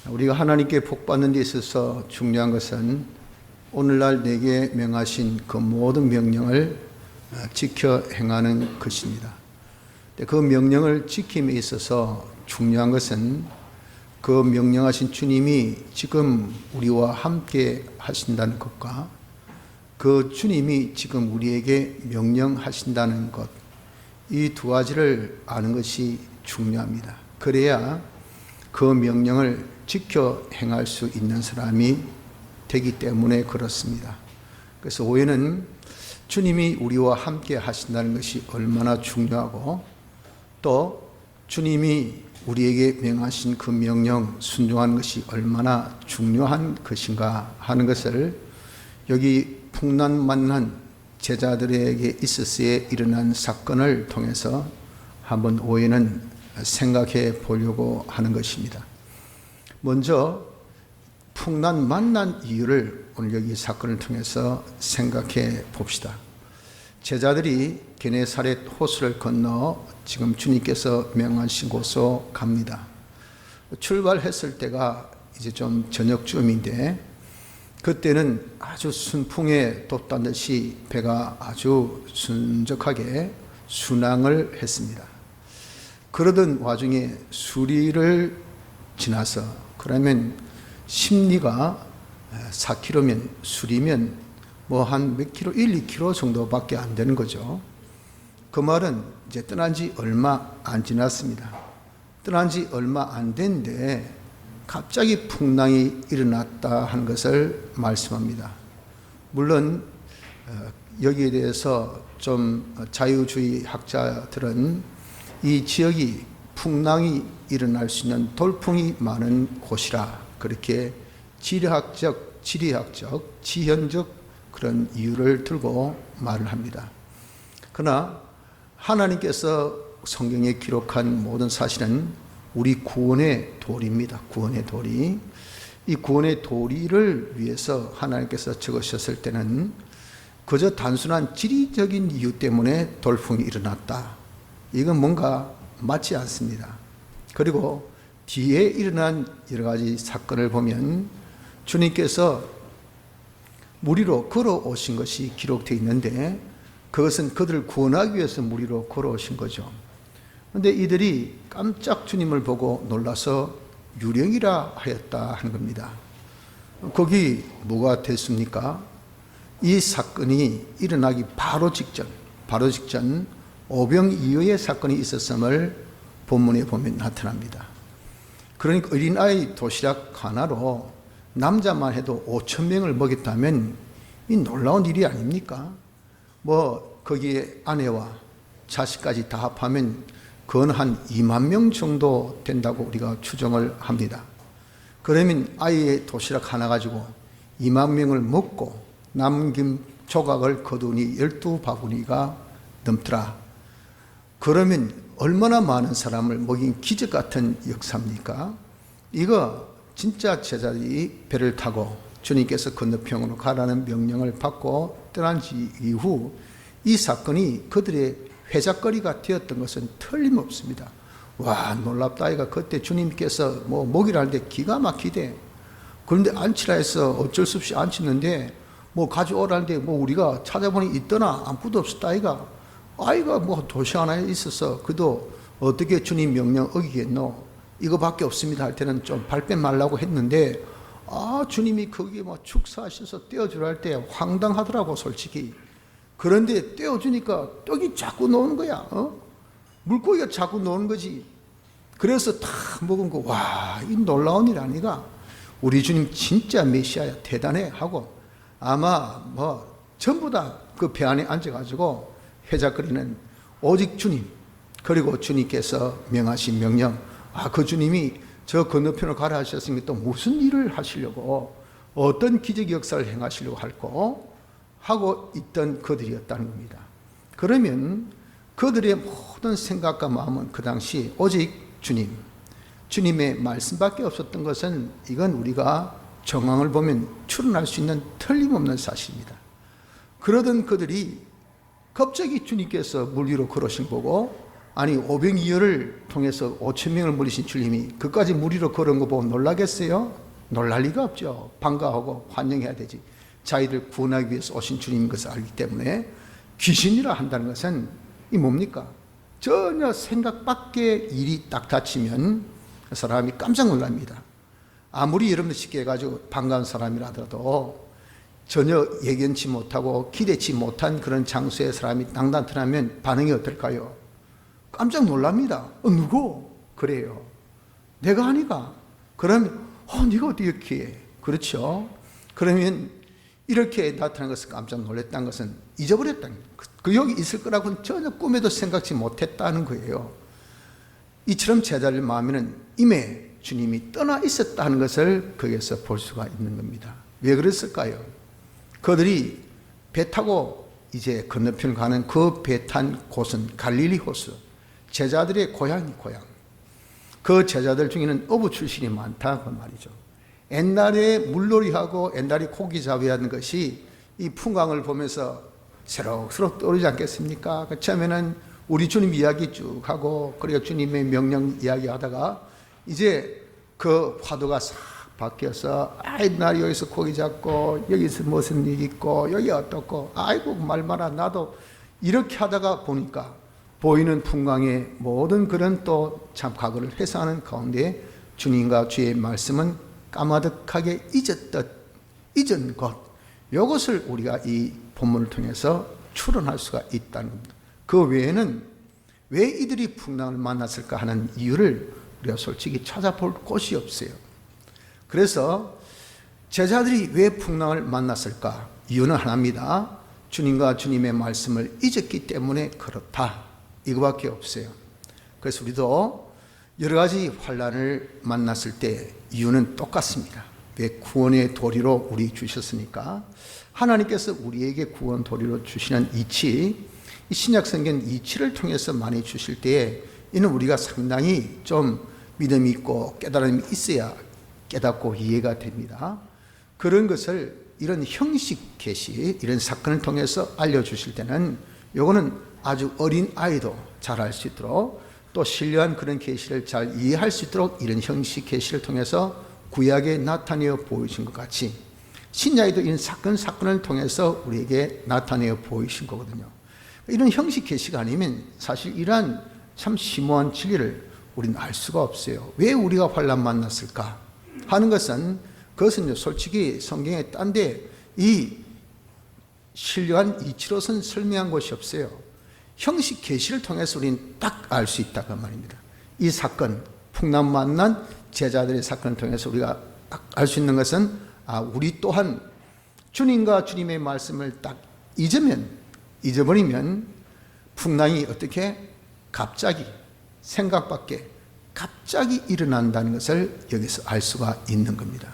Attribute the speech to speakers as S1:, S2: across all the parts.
S1: 우리가 하나님께 복받는 데 있어서 중요한 것은 오늘날 내게 명하신 그 모든 명령을 지켜 행하는 것입니다. 그 명령을 지킴에 있어서 중요한 것은 그 명령하신 주님이 지금 우리와 함께 하신다는 것과 그 주님이 지금 우리에게 명령하신다는 것, 이 두 가지를 아는 것이 중요합니다. 그래야 그 명령을 지켜 행할 수 있는 사람이 되기 때문에 그렇습니다. 그래서 오해는 주님이 우리와 함께 하신다는 것이 얼마나 중요하고 또 주님이 우리에게 명하신 그 명령 순종하는 것이 얼마나 중요한 것인가 하는 것을 여기 풍란만난 제자들에게 있었기에 일어난 사건을 통해서 한번 오해는 생각해 보려고 하는 것입니다. 먼저 풍란만난 이유를 오늘 여기 사건을 통해서 생각해 봅시다. 제자들이 게네사렛 호수를 건너 지금 주님께서 명하신 곳으로 갑니다. 출발했을 때가 이제 좀 저녁쯤인데 그때는 아주 순풍에 돋다듯이 배가 아주 순적하게 순항을 했습니다. 그러던 와중에 수리를 지나서 그러면 심리가 4km면 수리면 뭐 한 몇 킬로, 1, 2km 정도밖에 안 되는 거죠. 그 말은 이제 떠난 지 얼마 안 지났습니다. 떠난 지 얼마 안 됐는데 갑자기 풍랑이 일어났다 하는 것을 말씀합니다. 물론 여기에 대해서 좀 자유주의 학자들은 이 지역이 풍랑이 일어날 수 있는 돌풍이 많은 곳이라 그렇게 지리학적, 지현적 그런 이유를 들고 말을 합니다. 그러나 하나님께서 성경에 기록한 모든 사실은 우리 구원의 도리입니다. 구원의 도리. 이 구원의 도리를 위해서 하나님께서 적으셨을 때는 그저 단순한 지리적인 이유 때문에 돌풍이 일어났다. 이건 뭔가 맞지 않습니다. 그리고 뒤에 일어난 여러 가지 사건을 보면 주님께서 물 위로 걸어오신 것이 기록되어 있는데 그것은 그들을 구원하기 위해서 물 위로 걸어오신 거죠. 그런데 이들이 깜짝 주님을 보고 놀라서 유령이라 하였다 하는 겁니다. 거기 뭐가 됐습니까? 이 사건이 일어나기 바로 직전 오병이어의 사건이 있었음을 본문에 보면 나타납니다. 그러니까 어린아이 도시락 하나로 남자만 해도 5,000명을 먹였다면 이 놀라운 일이 아닙니까? 뭐 거기에 아내와 자식까지 다 합하면 그건 한 2만 명 정도 된다고 우리가 추정을 합니다. 그러면 아이의 도시락 하나 가지고 2만 명을 먹고 남긴 조각을 거두니 12바구니가 넘더라. 그러면 얼마나 많은 사람을 먹인 기적 같은 역사입니까? 이거 진짜 제자들이 배를 타고 주님께서 건너편으로 가라는 명령을 받고 떠난 지 이후 이 사건이 그들의 회작거리가 되었던 것은 틀림없습니다. 와, 놀랍다. 아이가 그때 주님께서 뭐 먹이라 할 때 기가 막히대. 그런데 안치라 해서 어쩔 수 없이 안치는데 뭐 가져오라는데 뭐 우리가 찾아보니 있더나 아무것도 없었다. 아이가 뭐 도시 하나에 있어서 그도 어떻게 주님 명령 어기겠노? 이거밖에 없습니다 할 때는 좀 발뺌 말라고 했는데 주님이 거기에 뭐 축사하셔서 떼어주라 할 때 황당하더라고 솔직히. 그런데 떼어주니까 떡이 자꾸 나오는 거야. 물고기가 자꾸 나오는 거지. 그래서 다 먹은 거, 와, 이 놀라운 일 아니가? 우리 주님 진짜 메시아야, 대단해 하고 아마 뭐 전부 다 그 배 안에 앉아가지고 회작거리는 오직 주님, 그리고 주님께서 명하신 명령, 그 주님이 저 건너편으로 가라 하셨으니 또 무슨 일을 하시려고, 어떤 기적 역사를 행하시려고 할고 하고 있던 그들이었다는 겁니다. 그러면 그들의 모든 생각과 마음은 그 당시 오직 주님의 말씀밖에 없었던 것은 이건 우리가 정황을 보면 추론할 수 있는 틀림없는 사실입니다. 그러던 그들이 갑자기 주님께서 물 위로 걸으신 보고 아니 500여를 통해서 5,000명을 물리신 주님이 그까지 무리로 걸은 거 보고 놀라겠어요? 놀랄 리가 없죠. 반가워하고 환영해야 되지. 자기들 구원하기 위해서 오신 주님인 것을 알기 때문에 귀신이라 한다는 것은 이 뭡니까? 전혀 생각 밖의 일이 딱 닥치면 그 사람이 깜짝 놀랍니다. 아무리 여러분들 쉽게 해가지고 반가운 사람이라 하더라도 전혀 예견치 못하고 기대치 못한 그런 장소에 사람이 딱 나타나면 반응이 어떨까요? 깜짝 놀랍니다. 누구? 그래요. 내가 아니가? 그러면 네가 어떻게 이렇게 해? 그렇죠? 그러면 이렇게 나타난 것을 깜짝 놀랐다는 것은 잊어버렸다는 거예요. 그 여기 있을 거라고는 전혀 꿈에도 생각지 못했다는 거예요. 이처럼 제자들 마음에는 이미 주님이 떠나 있었다는 것을 거기에서 볼 수가 있는 겁니다. 왜 그랬을까요? 그들이 배 타고 이제 건너편을 가는 그 배 탄 곳은 갈릴리 호수, 제자들의 고향이 고향. 그 제자들 중에는 어부 출신이 많다고 말이죠. 옛날에 물놀이하고 옛날에 고기 잡아야 하는 것이 이 풍광을 보면서 새록새록 떠오르지 않겠습니까? 처음에는 우리 주님 이야기 쭉 하고 그리고 주님의 명령 이야기 하다가 이제 그 화두가 싹 바뀌어서 나 여기서 고기 잡고 여기서 무슨 일 있고 여기 어떻고 아이고 말 마라 나도 이렇게 하다가 보니까 보이는 풍광의 모든 그런 또 참 과거를 회상하는 가운데 주님과 주의 말씀은 까마득하게 잊은 것, 이것을 우리가 이 본문을 통해서 추론할 수가 있다는 겁니다. 그 외에는 왜 이들이 풍랑을 만났을까 하는 이유를 우리가 솔직히 찾아볼 곳이 없어요. 그래서 제자들이 왜 풍랑을 만났을까? 이유는 하나입니다. 주님과 주님의 말씀을 잊었기 때문에 그렇다. 이거밖에 없어요. 그래서 우리도 여러 가지 환난을 만났을 때 이유는 똑같습니다. 왜? 구원의 도리로 우리 주셨으니까. 하나님께서 우리에게 구원 도리로 주시는 이치, 이 신약성경 이치를 통해서 많이 주실 때에 이는 우리가 상당히 좀 믿음이 있고 깨달음이 있어야 깨닫고 이해가 됩니다. 그런 것을 이런 형식 계시, 이런 사건을 통해서 알려주실 때는 요거는 아주 어린 아이도 잘 알 수 있도록 또 신뢰한 그런 계시를 잘 이해할 수 있도록 이런 형식 계시를 통해서 구약에 나타내어 보이신 것 같이 신약에도 이런 사건을 통해서 우리에게 나타내어 보이신 거거든요. 이런 형식 계시가 아니면 사실 이러한 참 심오한 진리를 우리는 알 수가 없어요. 왜 우리가 환난 만났을까 하는 것은 그것은 솔직히 성경에 딴 데 이 신뢰한 이치로선 설명한 것이 없어요. 형식 계시를 통해서 우리는 딱 알 수 있다 그 말입니다. 이 사건, 풍랑 만난 제자들의 사건을 통해서 우리가 딱 알 수 있는 것은 우리 또한 주님과 주님의 말씀을 딱 잊어버리면 풍랑이 어떻게 갑자기 생각 밖에 갑자기 일어난다는 것을 여기서 알 수가 있는 겁니다.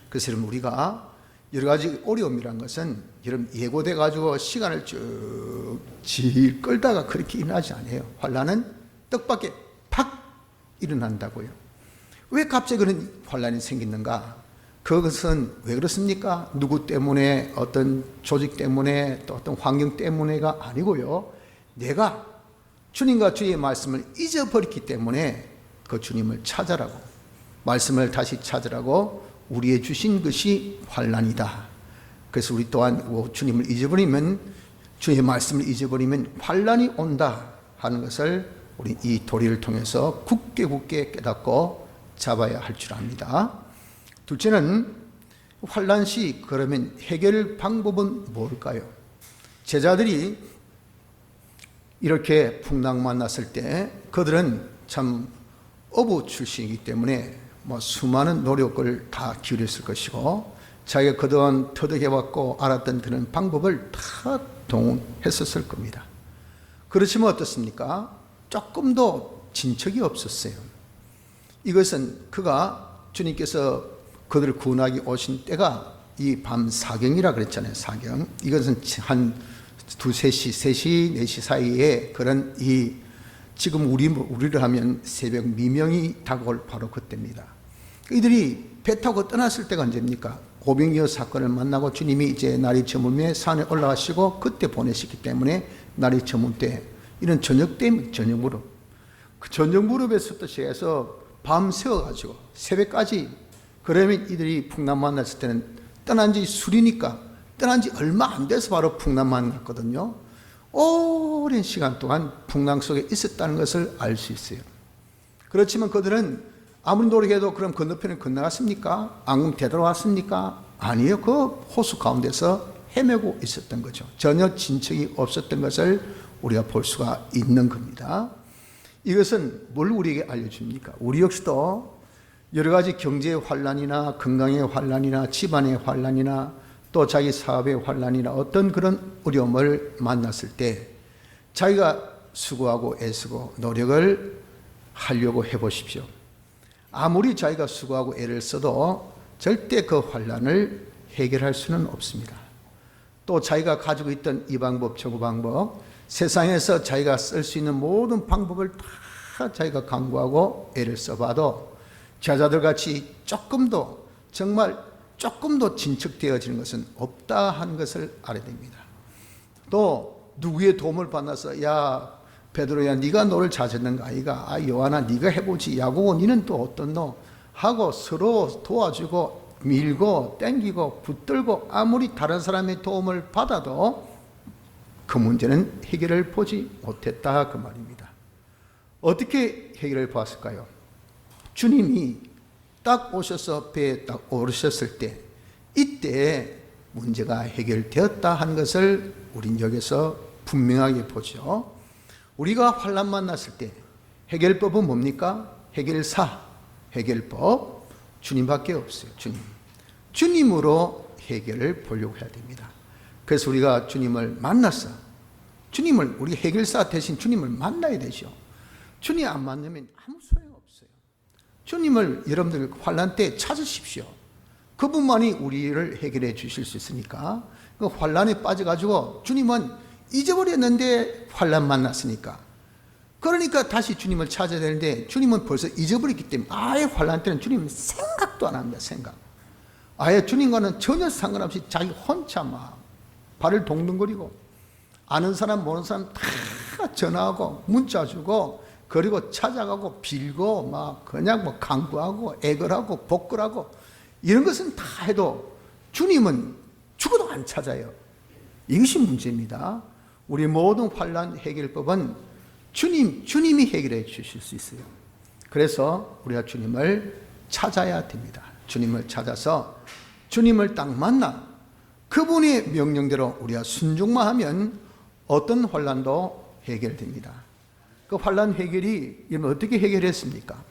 S1: 그래서 여러분 우리가 여러 가지 어려움이란 것은 여러분 예고돼 가지고 시간을 쭉 질 끌다가 그렇게 일어나지 않아요. 환난은 뜻밖에 팍 일어난다고요. 왜 갑자기 그런 환난이 생기는가? 그것은 왜 그렇습니까? 누구 때문에, 어떤 조직 때문에, 또 어떤 환경 때문에가 아니고요. 내가 주님과 주의 말씀을 잊어버렸기 때문에 그 주님을 찾아라고, 말씀을 다시 찾으라고 우리의 주신 것이 환난이다. 그래서 우리 또한 주님을 잊어버리면, 주의 말씀을 잊어버리면 환난이 온다 하는 것을 우리 이 도리를 통해서 굳게 깨닫고 잡아야 할 줄 압니다. 둘째는 환난 시 그러면 해결 방법은 뭘까요? 제자들이 이렇게 풍랑 만났을 때 그들은 참 어부 출신이기 때문에 수많은 노력을 다 기울였을 것이고 자기가 그동안 터득해왔고 알았던 그런 방법을 다 동원했었을 겁니다. 그렇지만 어떻습니까? 조금도 진척이 없었어요. 이것은 그가 주님께서 그들을 구원하기 오신 때가 이 밤 사경이라 그랬잖아요. 사경. 이것은 한 2, 3시, 3시, 4시 사이에 그런 이 지금 우리를 하면 새벽 미명이 다가올 바로 그때입니다. 이들이 배 타고 떠났을 때가 언제입니까? 고병이어 사건을 만나고 주님이 이제 날이 저물매 산에 올라가시고 그때 보내시기 때문에 날이 저물 때 이런 저녁 때문에 저녁으로 그 전쟁 무렵에서부터 시작해서 밤 새워가지고 새벽까지, 그러면 이들이 풍랑 만났을 때는 떠난 지 술이니까 떠난 지 얼마 안 돼서 바로 풍랑 만났거든요. 오랜 시간 동안 풍랑 속에 있었다는 것을 알 수 있어요. 그렇지만 그들은 아무리 노력해도 그럼 건너편에 건너갔습니까? 안 되돌아왔습니까? 아니에요. 그 호수 가운데서 헤매고 있었던 거죠. 전혀 진척이 없었던 것을 우리가 볼 수가 있는 겁니다. 이것은 뭘 우리에게 알려줍니까? 우리 역시도 여러 가지 경제의 환란이나 건강의 환란이나 집안의 환란이나 또 자기 사업의 환란이나 어떤 그런 어려움을 만났을 때 자기가 수고하고 애쓰고 노력을 하려고 해보십시오. 아무리 자기가 수고하고 애를 써도 절대 그 환란을 해결할 수는 없습니다. 또 자기가 가지고 있던 이 방법 저그 방법, 세상에서 자기가 쓸 수 있는 모든 방법을 다 자기가 강구하고 애를 써봐도 제자들 같이 조금도, 정말 조금도 진척되어지는 것은 없다 하는 것을 알아야 됩니다. 또 누구의 도움을 받아서 야 베드로야 네가 너를 찾았는가 아이가, 아 요한아 네가 해보지, 야고보 니는 또 어떤 너 하고 서로 도와주고 밀고 땡기고 붙들고 아무리 다른 사람의 도움을 받아도 그 문제는 해결을 보지 못했다 그 말입니다. 어떻게 해결을 보았을까요? 주님이 딱 오셔서 배에 딱 오르셨을 때 이때 문제가 해결되었다 하는 것을 우린 여기서 분명하게 보죠. 우리가 환난 만났을 때 해결법은 뭡니까? 해결사, 해결법 주님밖에 없어요. 주님으로 해결을 보려고 해야 됩니다. 그래서 우리가 주님을 만났어. 주님을, 우리 해결사 대신 주님을 만나야 되죠. 주님 안 만나면 아무 소용없어요. 주님을 여러분들 환난 때 찾으십시오. 그분만이 우리를 해결해 주실 수 있으니까. 그 환난에 빠져가지고 주님은 잊어버렸는데 환난 만났으니까. 그러니까 다시 주님을 찾아야 되는데 주님은 벌써 잊어버렸기 때문에 아예 환난 때는 주님은 생각도 안 합니다. 생각. 아예 주님과는 전혀 상관없이 자기 혼자 막 발을 동동거리고 아는 사람 모르는 사람 다 전화하고 문자 주고 그리고 찾아가고 빌고 막 그냥 뭐 강구하고 애걸하고 복걸하고 이런 것은 다 해도 주님은 죽어도 안 찾아요. 이것이 문제입니다. 우리 모든 환난 해결법은 주님이 해결해 주실 수 있어요. 그래서 우리가 주님을 찾아야 됩니다. 주님을 찾아서 주님을 딱 만나 그분의 명령대로 우리가 순종만 하면 어떤 환난도 해결됩니다. 그 환난 해결이 어떻게 해결했습니까?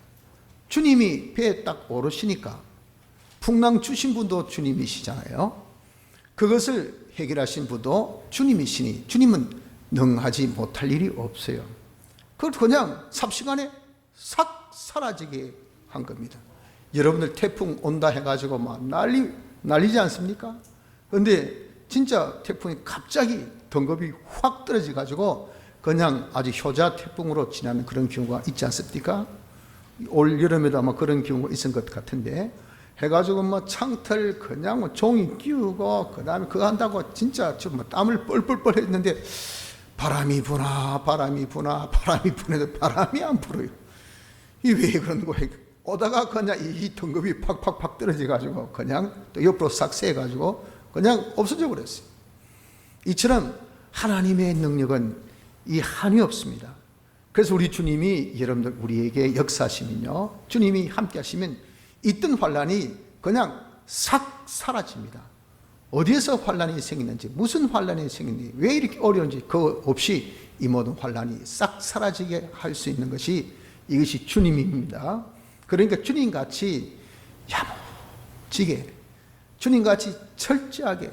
S1: 주님이 배에 딱 오르시니까 풍랑 주신 분도 주님이시잖아요. 그것을 해결하신 분도 주님이시니 주님은 능하지 못할 일이 없어요. 그걸 그냥 삽시간에 싹 사라지게 한 겁니다. 여러분들 태풍 온다 해가지고 막 난리지 않습니까? 그런데 진짜 태풍이 갑자기 등급이 확 떨어져 가지고 그냥 아주 효자 태풍으로 지나는 그런 경우가 있지 않습니까? 올 여름에도 아마 그런 경우가 있은 것 같은데 해가지고 뭐 창틀 그냥 뭐 종이 끼우고 그 다음에 그거 한다고 진짜 좀 뭐 땀을 뻘뻘뻘 했는데 바람이 부네도 바람이 안 불어요. 이 왜 그런 거예요? 오다가 그냥 이 등급이 팍팍팍 떨어져 가지고 그냥 또 옆으로 싹 새 가지고 그냥 없어져 버렸어요. 이처럼 하나님의 능력은 이 한이 없습니다. 그래서 우리 주님이 여러분들 우리에게 역사하시면요, 주님이 함께 하시면 있던 환란이 그냥 싹 사라집니다. 어디에서 환란이 생기는지, 무슨 환란이 생기는지, 왜 이렇게 어려운지 그거 없이 이 모든 환란이 싹 사라지게 할 수 있는 것이 이것이 주님입니다. 그러니까 주님같이 야무지게, 주님같이 철저하게,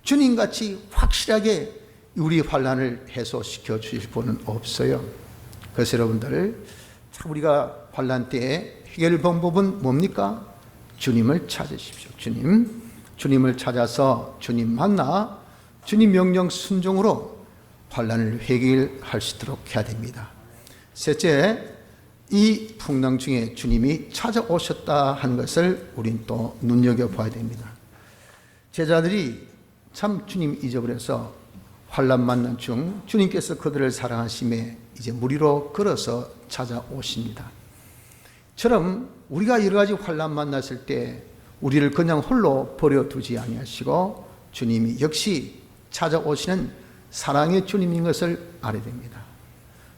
S1: 주님같이 확실하게 우리 환란을 해소시켜 주실 분은 없어요. 그래서 여러분들 우리가 환란 때에 해결 방법은 뭡니까? 주님을 찾으십시오. 주님을 찾아서 주님 만나 주님 명령 순종으로 환란을 해결할 수 있도록 해야 됩니다. 셋째, 이 풍랑 중에 주님이 찾아오셨다 하는 것을 우린 또 눈여겨봐야 됩니다. 제자들이 참 주님 잊어버려서 환난 만난 중 주님께서 그들을 사랑하심에 이제 물 위로 걸어서 찾아오십니다. 처럼 우리가 여러 가지 환난 만났을 때 우리를 그냥 홀로 버려두지 아니하시고 주님이 역시 찾아오시는 사랑의 주님인 것을 알아야 됩니다.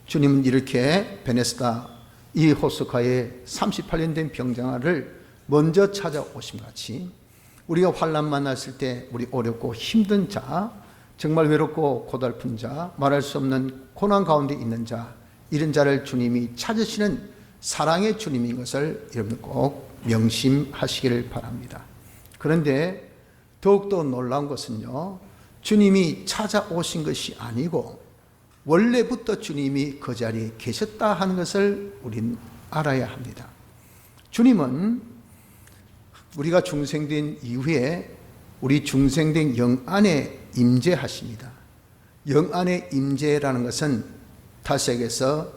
S1: 주님은 이렇게 베네스다 이 호숫가에 38년 된 병장아를 먼저 찾아오심 같이 우리가 환난 만났을 때 우리 어렵고 힘든 자, 정말 외롭고 고달픈 자, 말할 수 없는 고난 가운데 있는 자, 이런 자를 주님이 찾으시는 사랑의 주님인 것을 여러분 꼭 명심하시기를 바랍니다. 그런데 더욱더 놀라운 것은요, 주님이 찾아오신 것이 아니고 원래부터 주님이 그 자리에 계셨다 하는 것을 우린 알아야 합니다. 주님은 우리가 중생된 이후에 우리 중생된 영 안에 임재하십니다. 영 안에 임재라는 것은 다시에게서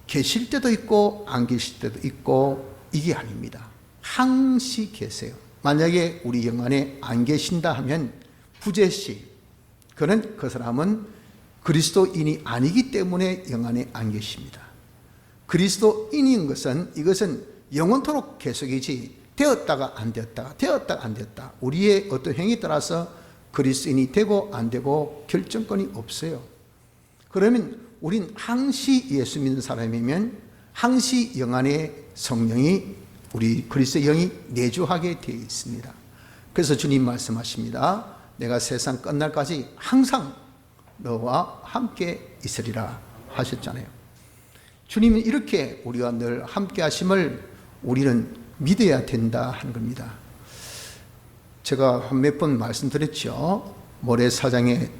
S1: 계실 때도 있고 안 계실 때도 있고 이게 아닙니다. 항시 계세요. 만약에 우리 영 안에 안 계신다 하면 부재시, 그는 그 사람은 그리스도인이 아니기 때문에 영 안에 안 계십니다. 그리스도인인 것은 이것은 영원토록 계속이지 되었다가 안 되었다가 되었다가 안 되었다, 우리의 어떤 행위에 따라서 그리스도인이 되고 안 되고 결정권이 없어요. 그러면 우린 항시 예수 믿는 사람이면 항시 영 안에 성령이 우리 그리스도의 영이 내주하게 되어 있습니다. 그래서 주님 말씀하십니다. 내가 세상 끝날까지 항상 너와 함께 있으리라 하셨잖아요. 주님은 이렇게 우리와 늘 함께 하심을 우리는 믿어야 된다 하는 겁니다. 제가 몇 번 말씀드렸죠. 모래사장에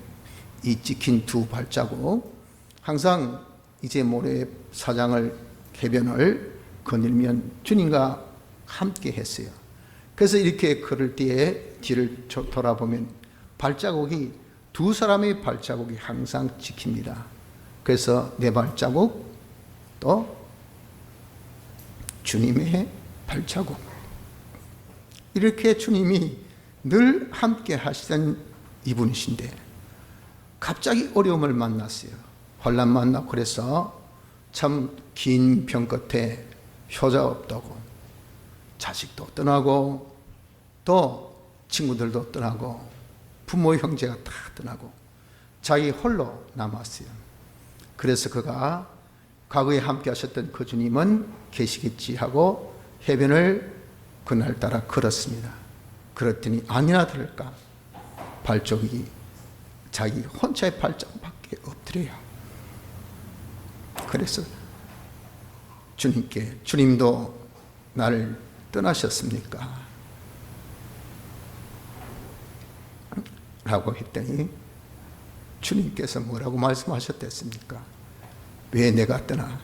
S1: 이 찍힌 두 발자국, 항상 이제 모래사장을 해변을 거닐면 주님과 함께 했어요. 그래서 이렇게 걸을 때에 뒤를 돌아보면 발자국이 두 사람의 발자국이 항상 찍힙니다. 그래서 내 발자국 또 주님의 발자국, 이렇게 주님이 늘 함께 하시던 이분이신데 갑자기 어려움을 만났어요. 환난 만나고 그래서 참 긴 병 끝에 효자 없다고 자식도 떠나고 또 친구들도 떠나고 부모 형제가 다 떠나고 자기 홀로 남았어요. 그래서 그가 과거에 함께 하셨던 그 주님은 계시겠지 하고 해변을 그날따라 걸었습니다. 그랬더니 아니나 다를까 발자국이 자기 혼자의 발자국밖에 없더래요. 그래서 주님께, 주님도 나를 떠나셨습니까? 라고 했더니 주님께서 뭐라고 말씀하셨댔습니까? 왜 내가 떠나?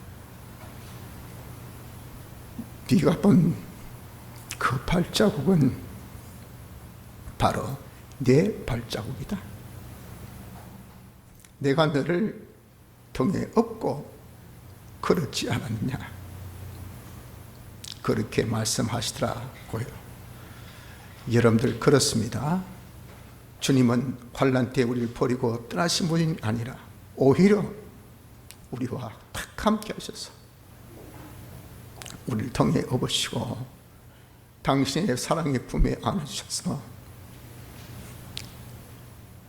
S1: 네가 본 그 발자국은 바로 내 발자국이다. 내가 너를 등에 업고 걸었지 않았냐, 그렇게 말씀하시더라고요. 여러분들 그렇습니다. 주님은 환난 때 우리를 버리고 떠나신 분이 아니라 오히려 우리와 탁 함께 하셔서 우리를 등에 업으시고 당신의 사랑의 품에 안으셔서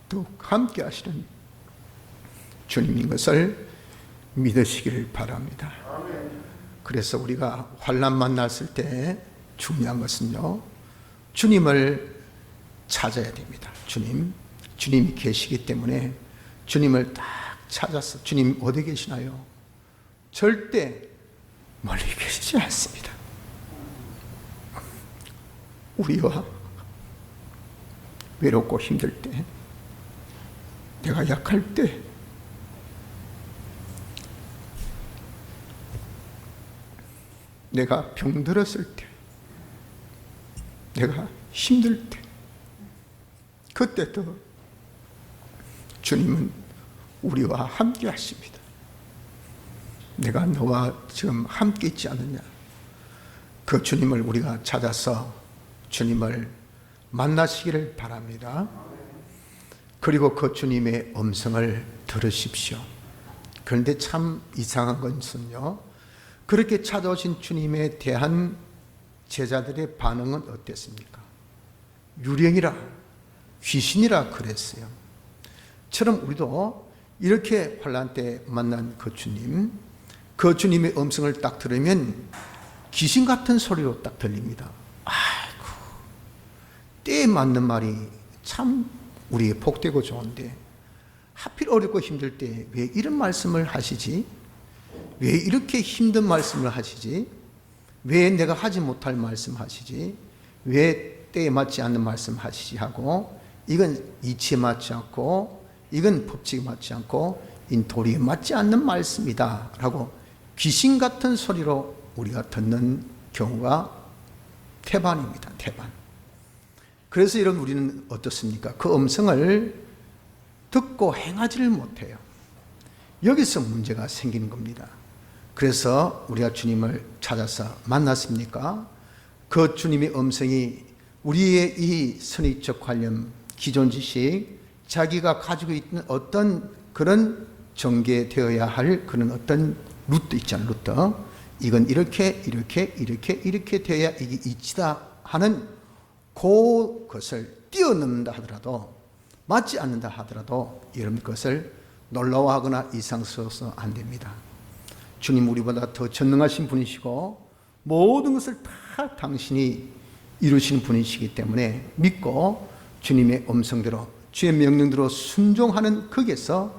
S1: 더욱 함께 하시는 주님인 것을 믿으시기를 바랍니다. 그래서 우리가 환난 만났을 때 중요한 것은요, 주님을 찾아야 됩니다. 주님이 계시기 때문에 주님을 딱 찾아서, 주님 어디 계시나요? 절대 멀리 계시지 않습니다. 우리와 외롭고 힘들 때, 내가 약할 때, 내가 병들었을 때, 내가 힘들 때, 그때도 주님은 우리와 함께 하십니다. 내가 너와 지금 함께 있지 않느냐? 그 주님을 우리가 찾아서 주님을 만나시기를 바랍니다. 그리고 그 주님의 음성을 들으십시오. 그런데 참 이상한 것은요, 그렇게 찾아오신 주님에 대한 제자들의 반응은 어땠습니까? 유령이라, 귀신이라 그랬어요. 처럼 우리도 이렇게 환난 때 만난 그 주님의 음성을 딱 들으면 귀신 같은 소리로 딱 들립니다. 아이고, 때에 맞는 말이 참 우리에게 복되고 좋은데 하필 어렵고 힘들 때 왜 이런 말씀을 하시지? 왜 이렇게 힘든 말씀을 하시지? 왜 내가 하지 못할 말씀 하시지? 왜 때에 맞지 않는 말씀 하시지? 하고, 이건 이치에 맞지 않고, 이건 법칙에 맞지 않고, 이 도리에 맞지 않는 말씀이다 라고 귀신 같은 소리로 우리가 듣는 경우가 태반입니다. 태반. 그래서 여러분, 우리는 어떻습니까? 그 음성을 듣고 행하지를 못해요. 여기서 문제가 생기는 겁니다. 그래서 우리가 주님을 찾아서 만났습니까? 그 주님의 음성이 우리의 이 선의적 관념, 기존 지식, 자기가 가지고 있는 어떤 그런 전개되어야 할 그런 어떤 루트 있잖아요. 루트. 이건 이렇게 되어야 이게 이치다 하는 그것을 뛰어넘는다 하더라도, 맞지 않는다 하더라도 여러분 그것을 놀라워하거나 이상스러워서 안 됩니다. 주님 우리보다 더 전능하신 분이시고 모든 것을 다 당신이 이루시는 분이시기 때문에 믿고 주님의 음성대로, 주의 명령대로 순종하는 거기에서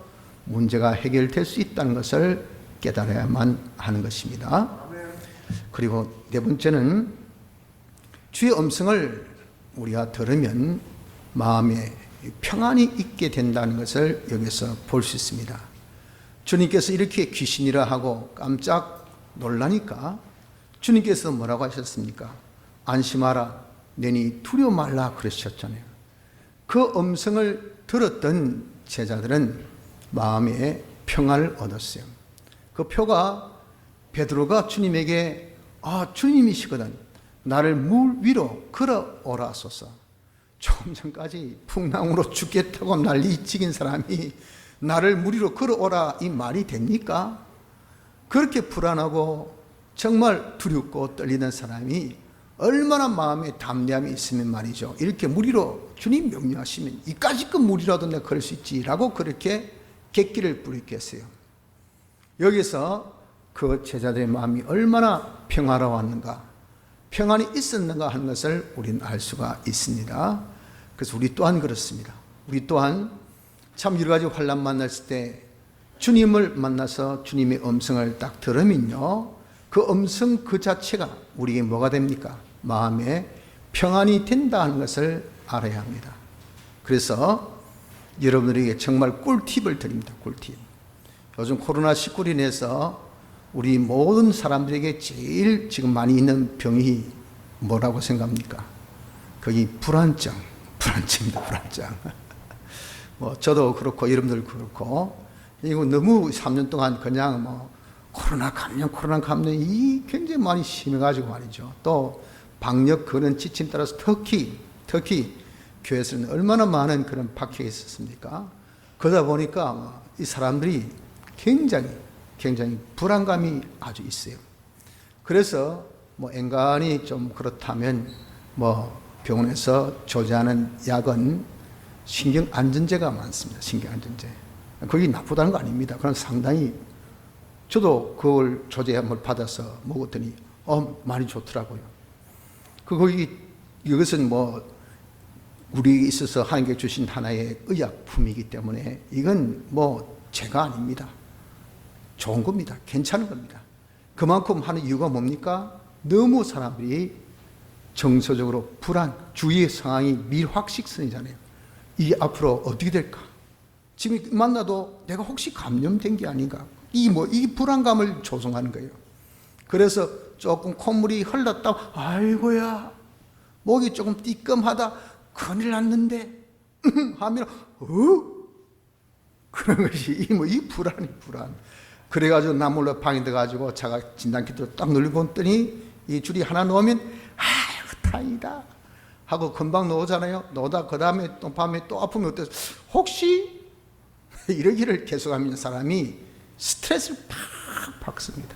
S1: 문제가 해결될 수 있다는 것을 깨달아야만 하는 것입니다. 그리고 네 번째는 주의 음성을 우리가 들으면 마음에 평안이 있게 된다는 것을 여기서 볼 수 있습니다. 주님께서 이렇게 귀신이라 하고 깜짝 놀라니까 주님께서 뭐라고 하셨습니까? 안심하라, 너희 두려워 말라 그러셨잖아요. 그 음성을 들었던 제자들은 마음에 평안을 얻었어요. 그 표가 베드로가 주님에게 주님이시거든 나를 물 위로 걸어오라소서. 조금 전까지 풍랑으로 죽겠다고 난리치긴 사람이 나를 물 위로 걸어오라 이 말이 됩니까? 그렇게 불안하고 정말 두렵고 떨리는 사람이 얼마나 마음에 담대함이 있으면 말이죠. 이렇게 물 위로 주님 명령하시면 이까짓 물 위라도 내가 걸을 수 있지라고 그렇게 객기를 부리겠어요. 여기서 그 제자들의 마음이 얼마나 평화로웠는가, 평안이 있었는가 하는 것을 우리는 알 수가 있습니다. 그래서 우리 또한 그렇습니다. 우리 또한 참 여러 가지 환난 만났을 때 주님을 만나서 주님의 음성을 딱 들으면요, 그 음성 그 자체가 우리에게 뭐가 됩니까? 마음에 평안이 된다 하는 것을 알아야 합니다. 그래서 여러분들에게 정말 꿀팁을 드립니다. 꿀팁. 요즘 코로나19로 인해서 우리 모든 사람들에게 제일 지금 많이 있는 병이 뭐라고 생각합니까? 거기 불안증입니다. 불안증. 뭐 저도 그렇고 여러분들 그렇고, 이거 너무 3년 동안 그냥 코로나 감염 이 굉장히 많이 심해가지고 말이죠. 또 방역 그런 지침 따라서 특히 교회에서는 얼마나 많은 그런 박해가 있었습니까? 그러다 보니까 이 사람들이 굉장히 불안감이 아주 있어요. 그래서 엔간히 좀 그렇다면 병원에서 조제하는 약은 신경안전제가 많습니다. 신경안전제. 그게 나쁘다는 거 아닙니다. 그럼 상당히 저도 그걸 조제함을 받아서 먹었더니 많이 좋더라고요. 이것은 우리에게 있어서 하나님께 주신 하나의 의약품이기 때문에 이건 죄가 아닙니다. 좋은 겁니다. 괜찮은 겁니다. 그만큼 하는 이유가 뭡니까? 너무 사람들이 정서적으로 불안, 주위의 상황이 밀확식선이잖아요. 이게 앞으로 어떻게 될까? 지금 만나도 내가 혹시 감염된 게 아닌가? 이 불안감을 조성하는 거예요. 그래서 조금 콧물이 흘렀다, 아이고야, 목이 조금 띠끔하다, 큰일 났는데, 하면, 그런 것이, 이 불안. 그래가지고 나 몰래 방에 들어가지고 자가 진단키트를 딱 눌러봤더니 이 줄이 하나 넣으면, 아이고, 다행이다. 하고 금방 넣오잖아요. 넣다 그 다음에 또 밤에 또 아프면 어때서, 혹시, 이러기를 계속하면 사람이 스트레스를 팍 받습니다.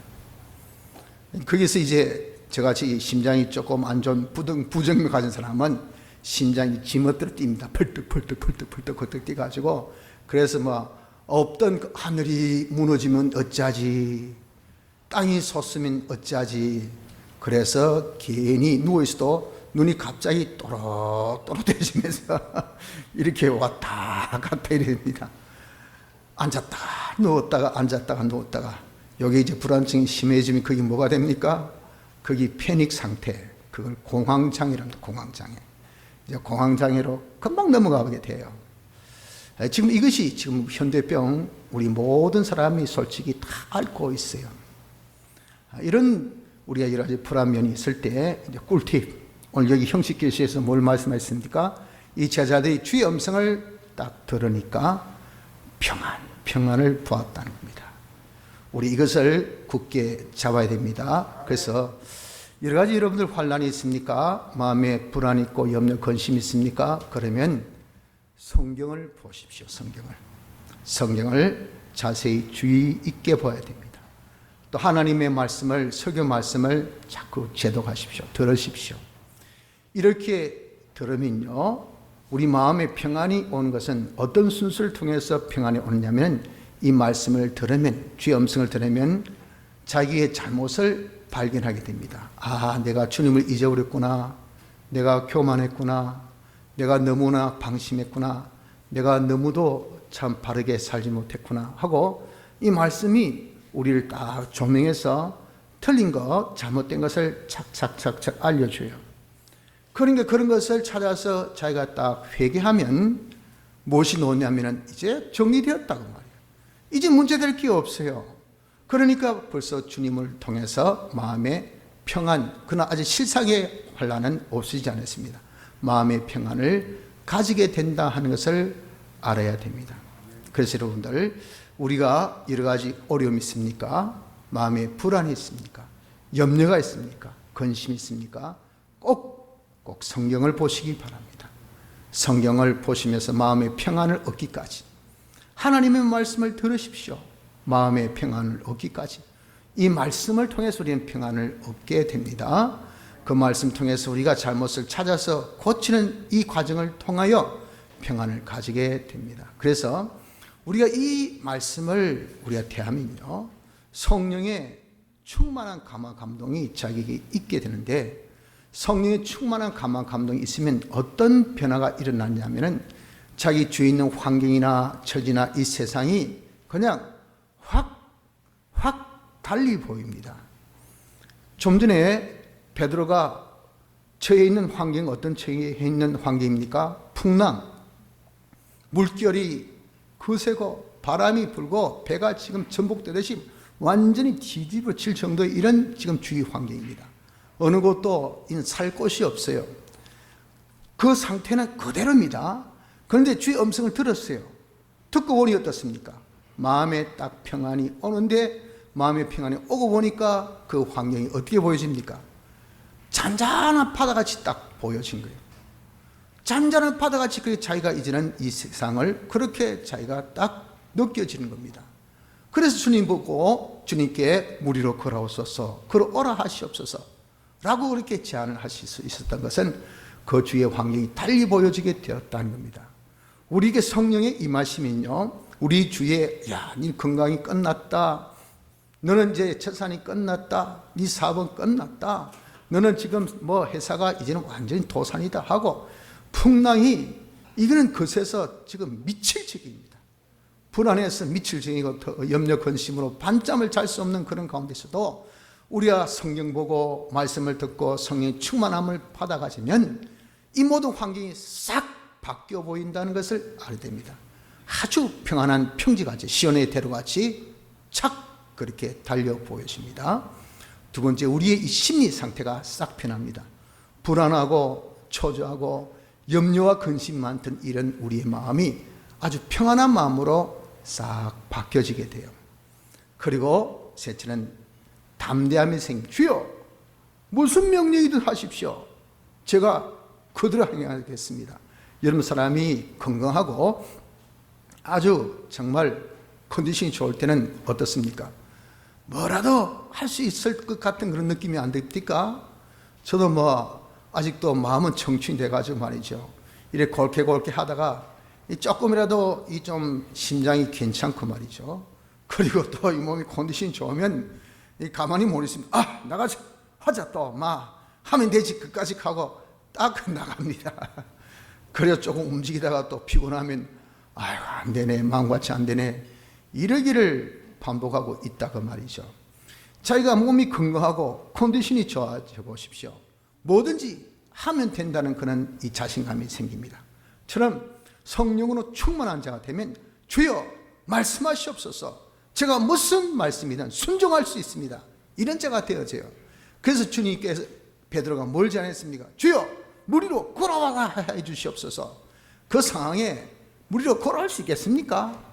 S1: 거기서 이제 저같이 심장이 조금 안 좋은 부정맥 가진 사람은 심장이 지멋대로 뜁니다. 펄떡 뛰가지고. 그래서 뭐 없던 그 하늘이 무너지면 어찌하지, 땅이 솟으면 어찌하지. 그래서 괜히 누워있어도 눈이 갑자기 또렷또렷해지면서 이렇게 왔다 갔다 이래 됩니다. 앉았다가 누웠다가 앉았다가 누웠다가. 여기 이제 불안증이 심해지면 그게 뭐가 됩니까? 그게 패닉 상태, 그걸 공황장애랍니다. 공황장애. 이제 공황장애로 금방 넘어가게 돼요. 지금 이것이 지금 현대병 우리 모든 사람이 솔직히 다 앓고 있어요. 이런 우리가 여러 가지 불안면이 있을 때 이제 꿀팁. 오늘 여기 형식 계시에서 뭘 말씀하셨습니까? 이 제자들이 주의 음성을 딱 들으니까 평안을 보았다는 겁니다. 우리 이것을 굳게 잡아야 됩니다. 그래서 여러 가지 여러분들 환란이 있습니까? 마음에 불안 있고 염려 근심이 있습니까? 그러면 성경을 보십시오. 성경을 자세히 주의 있게 봐야 됩니다. 또 하나님의 말씀을, 설교 말씀을 자꾸 제독하십시오. 들으십시오. 이렇게 들으면요, 우리 마음에 평안이 오는 것은 어떤 순서를 통해서 평안이 오느냐면, 이 말씀을 들으면, 주의 음성을 들으면 자기의 잘못을 발견하게 됩니다. 아, 내가 주님을 잊어버렸구나. 내가 교만했구나. 내가 너무나 방심했구나. 내가 너무도 참 바르게 살지 못했구나 하고, 이 말씀이 우리를 딱 조명해서 틀린 것, 잘못된 것을 착착 알려줘요. 그러니까 그런 것을 찾아서 자기가 딱 회개하면 무엇이 나오냐면 이제 정리되었다고 말이에요. 이제 문제될 게 없어요. 그러니까 벌써 주님을 통해서 마음의 평안, 그러나 아직 실상의 환란은 없어지지 않았습니다. 마음의 평안을 가지게 된다 하는 것을 알아야 됩니다. 그래서 여러분들, 우리가 여러 가지 어려움이 있습니까? 마음에 불안이 있습니까? 염려가 있습니까? 근심이 있습니까? 꼭 성경을 보시기 바랍니다. 성경을 보시면서 마음의 평안을 얻기까지, 하나님의 말씀을 들으십시오. 마음의 평안을 얻기까지 이 말씀을 통해서 우리는 평안을 얻게 됩니다. 그 말씀 통해서 우리가 잘못을 찾아서 고치는 이 과정을 통하여 평안을 가지게 됩니다. 그래서 우리가 이 말씀을 우리가 대하면요, 성령의 충만한 감화 감동이 자기에게 있게 되는데, 성령의 충만한 감화 감동이 있으면 어떤 변화가 일어나냐면은 자기 주위에 있는 환경이나 처지나 이 세상이 그냥 확 달리 보입니다. 좀 전에 베드로가 처해 있는 환경, 어떤 처해 있는 환경입니까? 풍랑, 물결이 거세고 바람이 불고 배가 지금 전복되듯이 완전히 뒤집어질 정도의 이런 지금 주위 환경입니다. 어느 곳도 살 곳이 없어요. 그 상태는 그대로입니다. 그런데 주의 음성을 들었어요. 듣고 보니 어떻습니까? 마음에 딱 평안이 오는데, 마음의 평안이 오고 보니까 그 환경이 어떻게 보여집니까? 잔잔한 바다같이 딱 보여진 거예요. 잔잔한 바다같이 그 자기가 이제는 이 세상을 그렇게 자기가 딱 느껴지는 겁니다. 그래서 주님 보고 주님께 무리로 걸어오소서, 걸어오라 하시옵소서 라고 그렇게 제안을 하실 수 있었던 것은 그 주의 환경이 달리 보여지게 되었다는 겁니다. 우리에게 성령의 임하시면요, 우리 주위에, 야, 네 건강이 끝났다, 너는 이제 재산이 끝났다, 네 사업은 끝났다, 너는 지금 뭐 회사가 이제는 완전히 도산이다 하고 풍랑이, 이거는 그새서 지금 미칠 적입니다. 불안해서 미칠 적이고 염려 근심으로 밤잠을 잘 수 없는 그런 가운데서도 우리가 성경 보고 말씀을 듣고 성령의 충만함을 받아가지면 이 모든 환경이 싹 바뀌어 보인다는 것을 알게 됩니다. 아주 평안한 평지같이, 시온의 대로같이 착 그렇게 달려 보여집니다. 두 번째, 우리의 이 심리 상태가 싹 변합니다. 불안하고 초조하고 염려와 근심 많던 이런 우리의 마음이 아주 평안한 마음으로 싹 바뀌어지게 돼요. 그리고 셋째는 담대함이 생깁니다. 주여, 무슨 명령이든 하십시오. 제가 그대로 행하겠습니다. 여러분, 사람이 건강하고 아주 정말 컨디션이 좋을 때는 어떻습니까? 뭐라도 할 수 있을 것 같은 그런 느낌이 안 듭니까? 저도 뭐 아직도 마음은 청춘이 돼가지고 말이죠. 이래 골게 하다가 조금이라도 이 좀 심장이 괜찮고 말이죠. 그리고 또 이 몸이 컨디션이 좋으면 이 가만히 못 있습니다. 아, 나가자, 하자 또 막 하면 되지. 끝까지 하고 딱 나갑니다. 그래서 조금 움직이다가 또 피곤하면 아이고 안 되네, 마음같이 안 되네, 이러기를 반복하고 있다고 말이죠. 자기가 몸이 건강하고 컨디션이 좋아져 보십시오. 뭐든지 하면 된다는 그런 이 자신감이 생깁니다. 처럼 성령으로 충만한 자가 되면 주여 말씀하시옵소서, 제가 무슨 말씀이든 순종할 수 있습니다, 이런 자가 되어져요. 그래서 주님께서 베드로가 뭘 전했습니까? 주여 물 위로 걸어와라 해 주시옵소서. 그 상황에 물 위로 걸어갈 수 있겠습니까?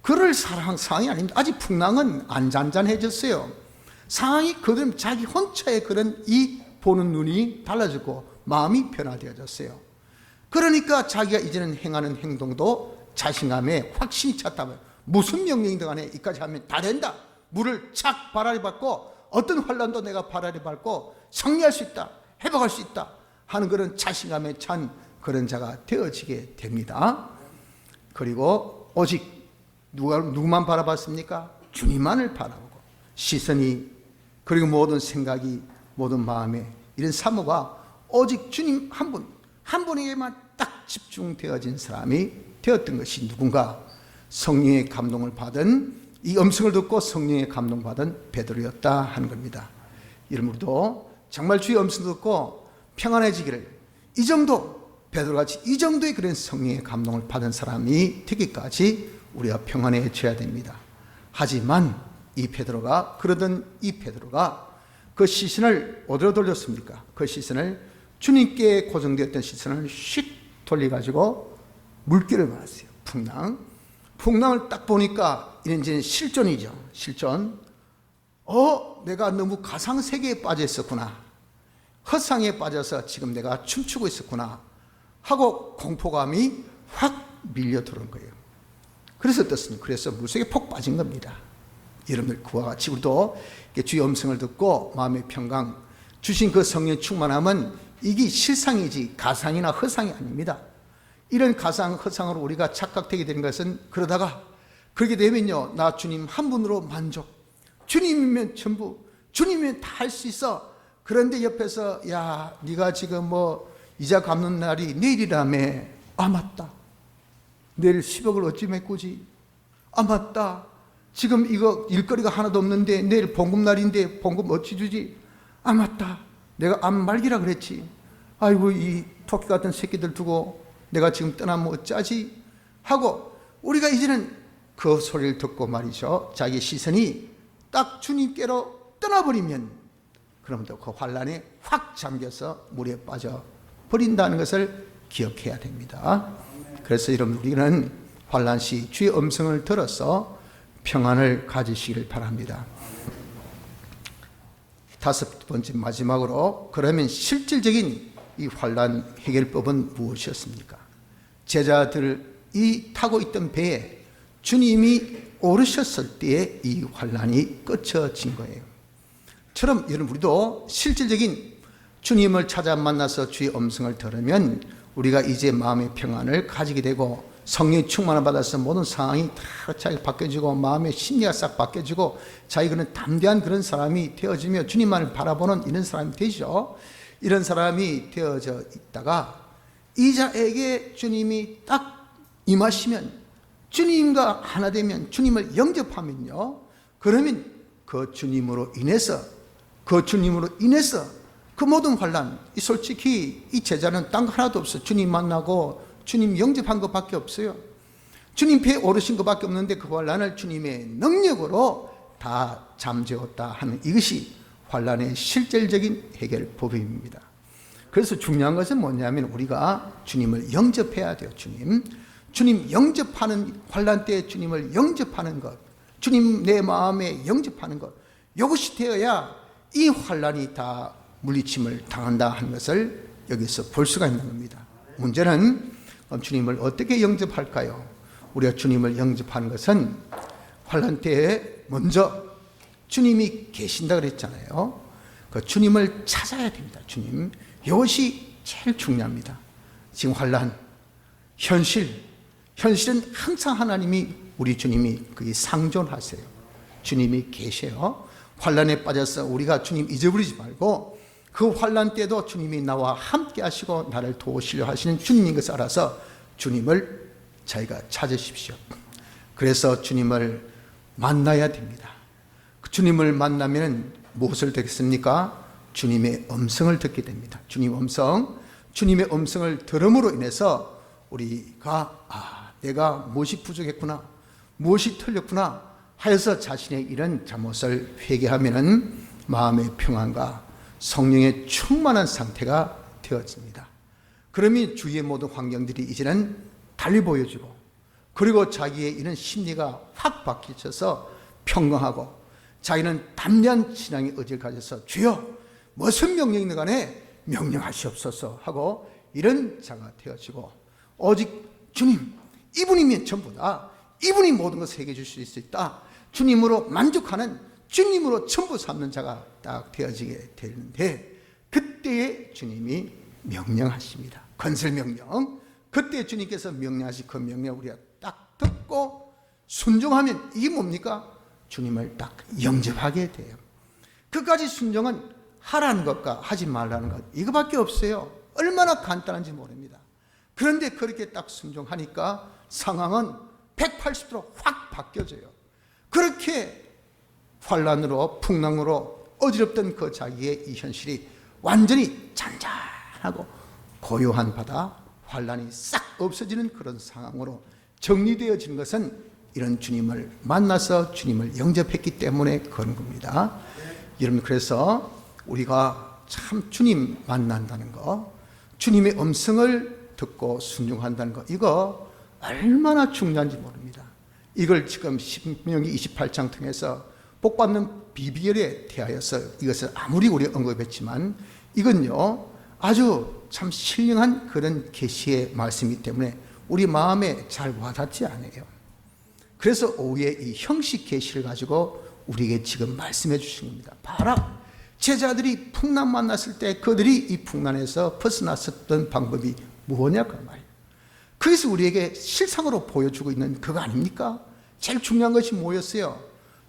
S1: 그럴 상황이 아닙니다. 아직 풍랑은 안 잔잔해졌어요. 상황이 그대로 자기 혼자의 그런 이 보는 눈이 달라졌고 마음이 변화되어졌어요. 그러니까 자기가 이제는 행하는 행동도 자신감에 확신이 찼다면 무슨 명령이든 간에 이까지 하면 다 된다, 물을 착 바라리 밟고 어떤 환란도 내가 바라리 밟고 승리할 수 있다, 회복할 수 있다 하는 그런 자신감에 찬 그런 자가 되어지게 됩니다. 그리고 오직 누구만 바라봤습니까? 주님만을 바라보고 시선이, 그리고 모든 생각이, 모든 마음에 이런 사모가 오직 주님 한 분에게만 딱 집중되어진 사람이 되었던 것이 누군가? 성령의 감동을 받은, 이 음성을 듣고 성령의 감동받은 베드로였다 하는 겁니다. 여러분도 정말 주의 음성 듣고 평안해지기를, 이 정도 베드로같이 이 정도의 그런 성령의 감동을 받은 사람이 되기까지 우리가 평안해져야 됩니다. 하지만 이 베드로가, 그러던 이 베드로가 그 시선을 어디로 돌렸습니까? 그 시선을 주님께 고정되었던 시선을 휙 돌려가지고 물결을 받았어요. 풍랑을 딱 보니까 이제 실존이죠. 실존. 내가 너무 가상세계에 빠져 있었구나, 허상에 빠져서 지금 내가 춤추고 있었구나 하고 공포감이 확 밀려 들어온 거예요. 그래서 어떻습니까? 그래서 물속에 폭 빠진 겁니다. 여러분들 그와 같이 우리도 주의 음성을 듣고 마음의 평강 주신 그 성령 충만함은 이게 실상이지 가상이나 허상이 아닙니다. 이런 가상 허상으로 우리가 착각되게 되는 것은, 그러다가 그렇게 되면요, 나 주님 한 분으로 만족, 주님이면 전부, 주님이면 다 할 수 있어. 그런데 옆에서 야 네가 지금 뭐 이자 갚는 날이 내일이라며, 아 맞다, 내일 10억을 어찌 메꾸지, 아 맞다, 지금 이거 일거리가 하나도 없는데 내일 봉급날인데 봉급 어찌 주지, 아 맞다, 내가 암 말기라 그랬지, 아이고 이 토끼 같은 새끼들 두고 내가 지금 떠나면 어쩌지 하고, 우리가 이제는 그 소리를 듣고 말이죠, 자기 시선이 딱 주님께로 떠나버리면 그러면 또 그 환란에 확 잠겨서 물에 빠져 버린다는 것을 기억해야 됩니다. 그래서 여러분, 우리는 환란 시 주의 음성을 들어서 평안을 가지시길 바랍니다. 다섯 번째 마지막으로, 그러면 실질적인 이 환란 해결법은 무엇이었습니까? 제자들이 타고 있던 배에 주님이 오르셨을 때에 이 환란이 끝쳐진 거예요. 처럼 여러분, 우리도 실질적인 주님을 찾아 만나서 주의 음성을 들으면 우리가 이제 마음의 평안을 가지게 되고 성령의 충만을 받아서 모든 상황이 다 잘 바뀌어지고 마음의 심리가 싹 바뀌어지고 자기는 담대한 그런 사람이 되어지며 주님만을 바라보는 이런 사람이 되죠. 이런 사람이 되어져 있다가 이자에게 주님이 딱 임하시면, 주님과 하나 되면, 주님을 영접하면요, 그러면 그 주님으로 인해서 그 모든 환란, 솔직히 이 제자는 딴 거 하나도 없어요. 주님 만나고 주님 영접한 것밖에 없어요. 주님 배에 오르신 것밖에 없는데 그 환란을 주님의 능력으로 다 잠재웠다 하는, 이것이 환란의 실질적인 해결법입니다. 그래서 중요한 것은 뭐냐면 우리가 주님을 영접해야 돼요. 주님 영접하는, 환란 때 주님을 영접하는 것, 주님 내 마음에 영접하는 것, 이것이 되어야 이 환란이 다 물리침을 당한다 하는 것을 여기서 볼 수가 있는 겁니다. 문제는 주님을 어떻게 영접할까요? 우리가 주님을 영접하는 것은 환란 때에 먼저 주님이 계신다 그랬잖아요. 그 주님을 찾아야 됩니다. 주님. 이것이 제일 중요합니다. 지금 환난, 현실은 항상 하나님이 우리 주님이 거기 상존하세요. 주님이 계세요. 환난에 빠져서 우리가 주님 잊어버리지 말고 그 환난 때도 주님이 나와 함께 하시고 나를 도우시려 하시는 주님인 것을 알아서 주님을 저희가 찾으십시오. 그래서 주님을 만나야 됩니다. 주님을 만나면 무엇을 듣겠습니까? 주님의 음성을 듣게 됩니다. 주님의 음성을 들음으로 인해서 우리가 내가 무엇이 부족했구나, 무엇이 틀렸구나 하여서 자신의 이런 잘못을 회개하면은 마음의 평안과 성령의 충만한 상태가 되어집니다. 그러면 주위의 모든 환경들이 이제는 달리 보여지고, 그리고 자기의 이런 심리가 확 바뀌어서 평강하고, 자기는 담대한 신앙의 의지를 가져서 주여 무슨 명령이든 간에 명령하시옵소서 하고 이런 자가 되어지고, 오직 주님 이분이면 전부다, 이분이 모든 것을 해결해 주실 수 있다, 주님으로 만족하는, 주님으로 전부 삼는 자가 딱 되어지게 되는데, 그때에 주님이 명령하십니다. 건설명령. 그때 주님께서 명령하신 그 명령 우리가 딱 듣고 순종하면 이게 뭡니까? 주님을 딱 영접하게 돼요. 그까지 순종은 하라는 것과 하지 말라는 것, 이거밖에 없어요. 얼마나 간단한지 모릅니다. 그런데 그렇게 딱 순종하니까 상황은 180도로 확 바뀌어져요. 그렇게 환난으로 풍랑으로 어지럽던 그 자기의 이 현실이 완전히 잔잔하고 고요한 바다, 환난이 싹 없어지는 그런 상황으로 정리되어지는 것은 이런 주님을 만나서 주님을 영접했기 때문에 그런 겁니다. 여러분, 그래서 우리가 참 주님 만난다는 거, 주님의 음성을 듣고 순종한다는 거, 이거 얼마나 중요한지 모릅니다. 이걸 지금 신명기 28장 통해서 복받는 비결에 대하여서 이것을 아무리 우리가 언급했지만 이건요 아주 참 신령한 그런 계시의 말씀이기 때문에 우리 마음에 잘 와닿지 않아요. 그래서 오후에 이 형식 계시를 가지고 우리에게 지금 말씀해 주신 겁니다. 봐라, 제자들이 풍랑 만났을 때 그들이 이 풍랑에서 벗어났었던 방법이 무엇냐 그 말이에요. 그래서 우리에게 실상으로 보여주고 있는 그거 아닙니까? 제일 중요한 것이 뭐였어요?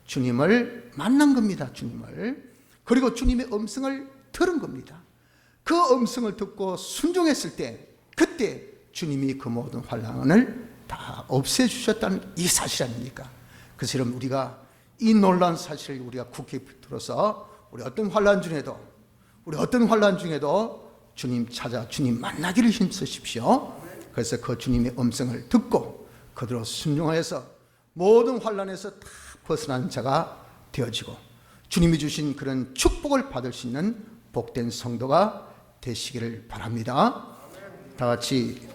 S1: 주님을 만난 겁니다. 주님을. 그리고 주님의 음성을 들은 겁니다. 그 음성을 듣고 순종했을 때, 그때 주님이 그 모든 환난을 다 없애주셨다는 이 사실 아닙니까? 그래서 여러분, 우리가 이 놀라운 사실을 우리가 굳게 들어서 우리 어떤 환난 중에도 주님 찾아 주님 만나기를 힘쓰십시오. 그래서 그 주님의 음성을 듣고 그대로 순종하여서 모든 환난에서 다 벗어난 자가 되어지고 주님이 주신 그런 축복을 받을 수 있는 복된 성도가 되시기를 바랍니다. 다 같이